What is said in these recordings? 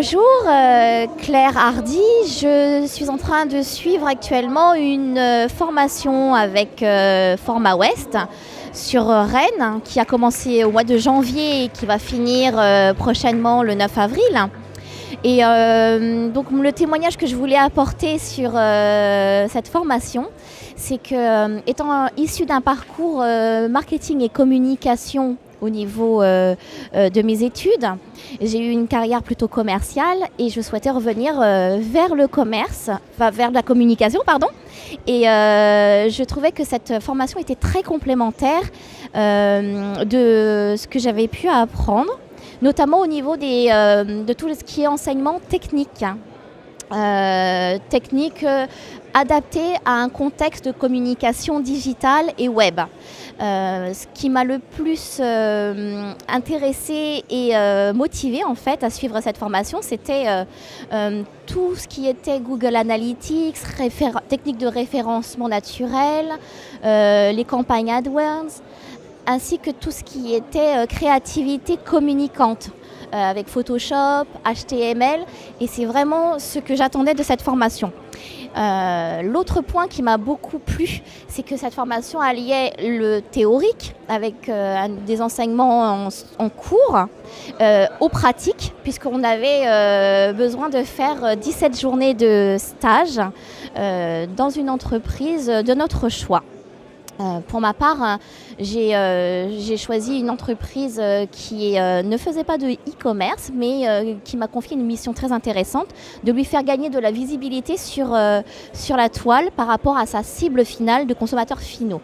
Bonjour, Claire Hardy. Je suis en train de suivre actuellement une formation avec Format Ouest sur Rennes qui a commencé au mois de janvier et qui va finir prochainement le 9 avril. Et donc le témoignage que je voulais apporter sur cette formation, c'est que étant issue d'un parcours marketing et communication au niveau de mes études, j'ai eu une carrière plutôt commerciale et je souhaitais revenir vers le commerce, enfin vers la communication, pardon. Et je trouvais que cette formation était très complémentaire de ce que j'avais pu apprendre, notamment au niveau de tout ce qui est enseignement technique. Adapté à un contexte de communication digitale et web. Ce qui m'a le plus intéressée et motivée en fait à suivre cette formation, c'était tout ce qui était Google Analytics, techniques de référencement naturel, les campagnes AdWords, ainsi que tout ce qui était créativité communicante. Avec Photoshop, HTML, et c'est vraiment ce que j'attendais de cette formation. L'autre point qui m'a beaucoup plu, c'est que cette formation alliait le théorique avec des enseignements en cours aux pratiques, puisqu'on avait besoin de faire 17 journées de stage dans une entreprise de notre choix. Pour ma part, j'ai choisi une entreprise qui ne faisait pas de e-commerce, mais qui m'a confié une mission très intéressante, de lui faire gagner de la visibilité sur la toile par rapport à sa cible finale de consommateurs finaux.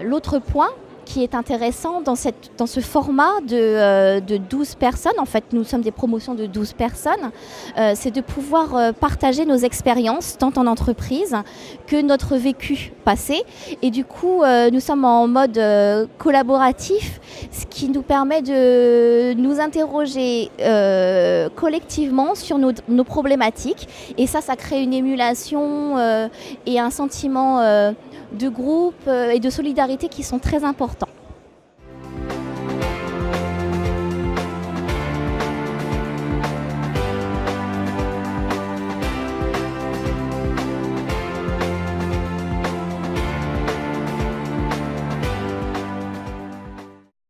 L'autre point qui est intéressant dans ce format de 12 personnes, en fait nous sommes des promotions de 12 personnes, c'est de pouvoir partager nos expériences tant en entreprise que notre vécu passé, et du coup nous sommes en mode collaboratif, ce qui nous permet de nous interroger collectivement sur nos problématiques, et ça crée une émulation et un sentiment de groupe et de solidarité qui sont très importants